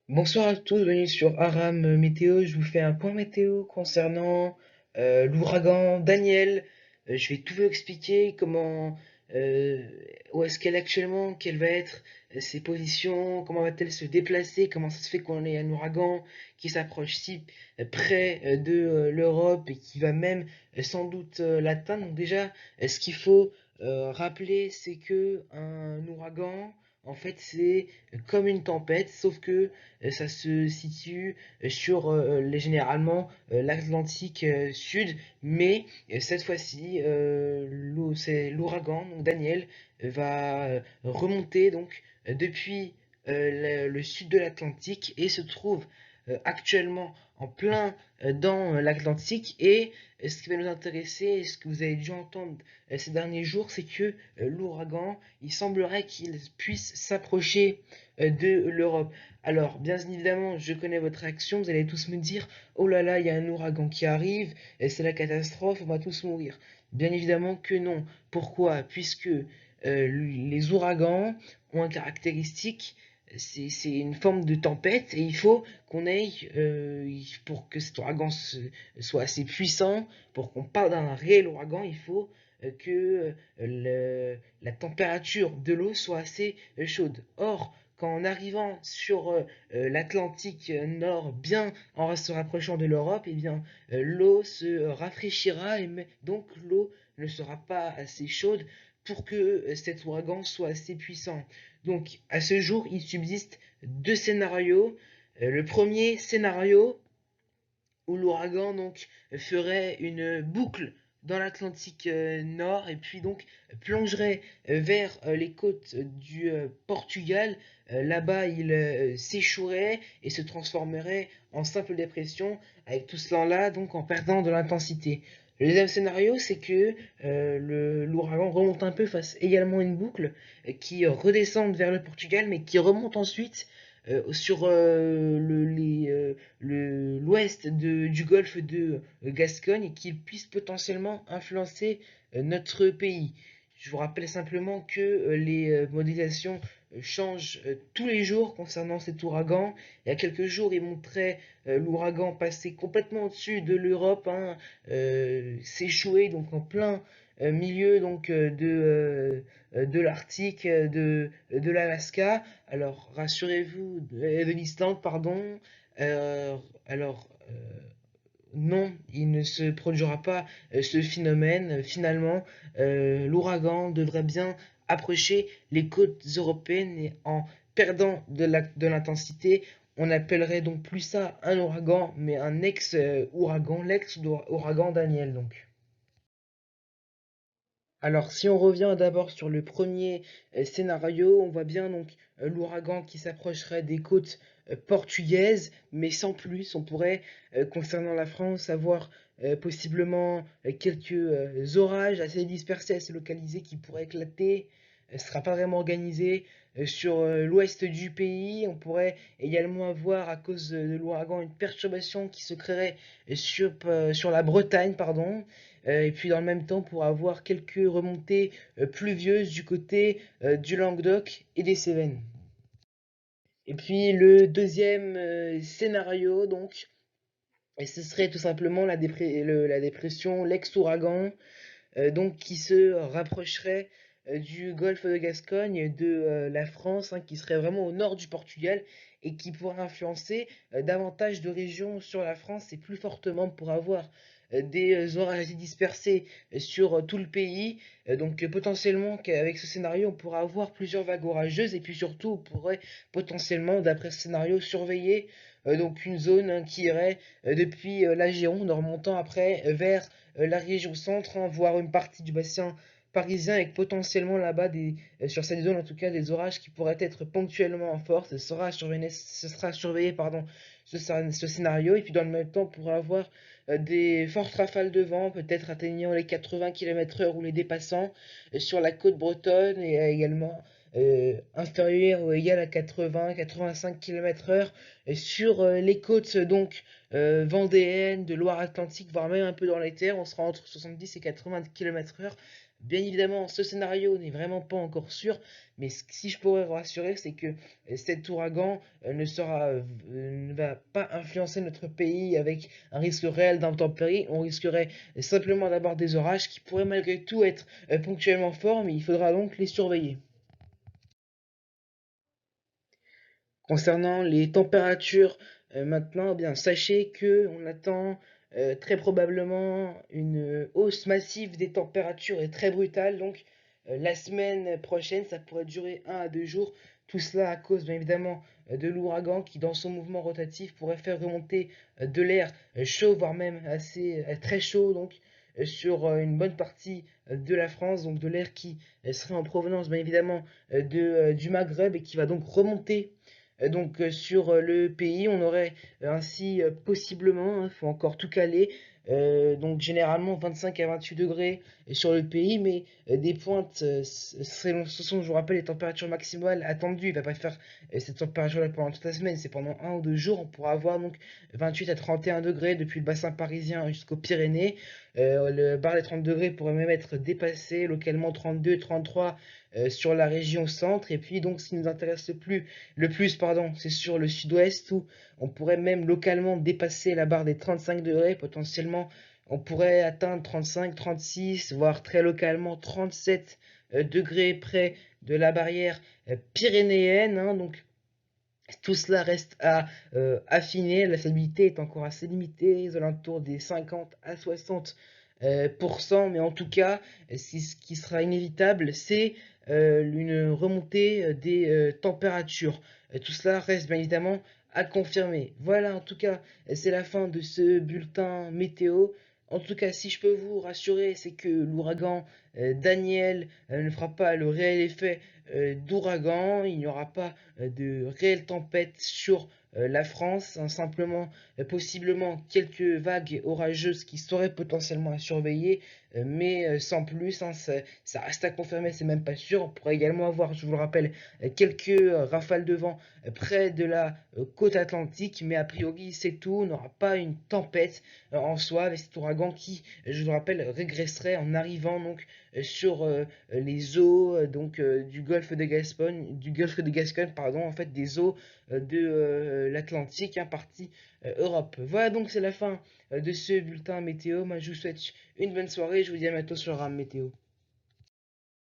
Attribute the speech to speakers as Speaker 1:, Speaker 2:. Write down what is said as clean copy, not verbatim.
Speaker 1: Bonsoir à tous, bienvenue sur Aram Météo. Je vous fais un point météo concernant l'ouragan Daniel. Je vais tout vous expliquer euh, où est-ce qu'elle est actuellement, quelle va être ses positions, comment va-t-elle se déplacer, comment ça se fait qu'on ait un ouragan qui s'approche si près de l'Europe et qui va même sans doute l'atteindre. Donc déjà, ce qu'il faut rappeler, c'est que un ouragan, en fait, c'est comme une tempête, sauf que ça se situe sur généralement l'Atlantique Sud, mais cette fois-ci, c'est l'ouragan, donc Daniel, va remonter donc depuis le sud de l'Atlantique et se trouve actuellement en plein dans l'Atlantique. Et ce qui va nous intéresser, et ce que vous avez dû entendre ces derniers jours, c'est que l'ouragan, il semblerait qu'il puisse s'approcher de l'Europe. Alors, bien évidemment, je connais votre réaction, vous allez tous me dire, oh là là, il y a un ouragan qui arrive, et c'est la catastrophe, on va tous mourir. Bien évidemment que non. Pourquoi? Puisque les ouragans ont une caractéristique, c'est une forme de tempête, et il faut qu'on ait, pour que cet ouragan soit assez puissant, pour qu'on parle d'un réel ouragan, il faut que la température de l'eau soit assez chaude. Or, qu'en arrivant sur l'Atlantique Nord, bien en se rapprochant de l'Europe, eh bien l'eau se rafraîchira et donc l'eau ne sera pas assez chaude pour que cet ouragan soit assez puissant. Donc à ce jour, il subsiste deux scénarios. Le premier scénario, où l'ouragan donc ferait une boucle dans l'Atlantique Nord et puis donc plongerait vers les côtes du Portugal. Là-bas, il s'échouerait et se transformerait en simple dépression, avec tout cela là donc en perdant de l'intensité. Le deuxième scénario, c'est que l'ouragan remonte un peu, fasse également une boucle qui redescende vers le Portugal, mais qui remonte ensuite sur l'ouest du golfe de Gascogne et qu'il puisse potentiellement influencer notre pays. Je vous rappelle simplement que les modélisations changent tous les jours concernant cet ouragan. Il y a quelques jours, il montrait l'ouragan passer complètement au-dessus de l'Europe, hein, s'échouer donc en plein milieu donc de l'Arctique, de l'Alaska. Alors rassurez-vous, de l'Islande, pardon. Euh, alors, non, il ne se produira pas ce phénomène. Finalement, l'ouragan devrait bien approcher les côtes européennes et en perdant de l'intensité, on appellerait donc plus ça un ouragan, mais un ex-ouragan, l'ex-ouragan Daniel donc. Alors, si on revient d'abord sur le premier scénario, on voit bien donc l'ouragan qui s'approcherait des côtes portugaises, mais sans plus. On pourrait, concernant la France, avoir possiblement quelques orages assez dispersés, assez localisés qui pourraient éclater. Ce ne sera pas vraiment organisé sur l'ouest du pays. On pourrait également avoir, à cause de l'ouragan, une perturbation qui se créerait sur la Bretagne, pardon. Et puis dans le même temps pour avoir quelques remontées pluvieuses du côté du Languedoc et des Cévennes. Et puis le deuxième scénario, donc, et ce serait tout simplement la dépression, l'ex-ouragan, donc qui se rapprocherait du golfe de Gascogne, de la France, hein, qui serait vraiment au nord du Portugal et qui pourrait influencer davantage de régions sur la France et plus fortement pour avoir des orages assez dispersés sur tout le pays. Donc potentiellement qu'avec ce scénario, on pourra avoir plusieurs vagues orageuses et puis surtout, on pourrait potentiellement, d'après ce scénario, surveiller donc une zone, hein, qui irait depuis la Gironde en remontant après vers la région centre, hein, voire une partie du bassin parisien, avec potentiellement là-bas, sur cette zone en tout cas, des orages qui pourraient être ponctuellement forts. Ce sera surveillé, pardon, ce scénario. Et puis dans le même temps, on pourra avoir des fortes rafales de vent, peut-être atteignant les 80 km/h ou les dépassant sur la côte bretonne et également inférieur ou égal à 80-85 km/h sur les côtes donc vendéennes, de Loire-Atlantique, voire même un peu dans les terres. On sera entre 70 et 80 km/h Bien évidemment, ce scénario n'est vraiment pas encore sûr, mais si je pourrais vous rassurer, c'est que cet ouragan ne va pas influencer notre pays avec un risque réel d'intempéries. On risquerait simplement d'avoir des orages qui pourraient malgré tout être ponctuellement forts, mais il faudra donc les surveiller. Concernant les températures, maintenant, eh bien, sachez que on attend très probablement une hausse massive des températures et très brutale. Donc, la semaine prochaine, ça pourrait durer 1 à 2 jours. Tout cela à cause, bien évidemment, de l'ouragan qui, dans son mouvement rotatif, pourrait faire remonter de l'air chaud, voire même assez très chaud, donc sur une bonne partie de la France, donc de l'air qui serait en provenance, bien évidemment, du Maghreb et qui va donc remonter sur le pays, on aurait ainsi possiblement, il faut encore tout caler, donc généralement 25 à 28 degrés sur le pays, mais des pointes, ce sont, je vous rappelle, les températures maximales attendues. Il ne va pas faire cette température-là pendant toute la semaine, c'est pendant 1 ou 2 jours. On pourra avoir donc 28 à 31 degrés depuis le bassin parisien jusqu'aux Pyrénées. Le bar des 30 degrés pourrait même être dépassé, localement 32, 33 sur la région centre. Et puis donc, ce qui nous intéresse le plus, pardon, c'est sur le sud-ouest où on pourrait même localement dépasser la barre des 35 degrés. Potentiellement, on pourrait atteindre 35, 36, voire très localement 37 degrés près de la barrière pyrénéenne, hein. Donc, tout cela reste à affiner. La stabilité est encore assez limitée, aux alentours des 50 à 60 mais en tout cas, ce qui sera inévitable, c'est une remontée des températures. Tout cela reste bien évidemment à confirmer. Voilà, en tout cas, c'est la fin de ce bulletin météo. En tout cas, si je peux vous rassurer, c'est que l'ouragan Daniel ne fera pas le réel effet d'ouragan. Il n'y aura pas de réelles tempêtes sur la France, hein. Simplement, possiblement quelques vagues orageuses qui seraient potentiellement à surveiller, mais sans plus, hein. Ça reste à confirmer, c'est même pas sûr. On pourrait également avoir, je vous le rappelle, quelques rafales de vent près de la côte atlantique, mais a priori c'est tout. On n'aura pas une tempête en soi avec cet ouragan qui, je vous le rappelle, régresserait en arrivant donc sur les eaux du golfe de Gascogne, pardon, en fait des eaux de l'Atlantique, hein, partie Europe. Voilà, donc c'est la fin de ce bulletin météo. Moi je vous souhaite une bonne soirée, je vous dis à bientôt sur Ram Météo.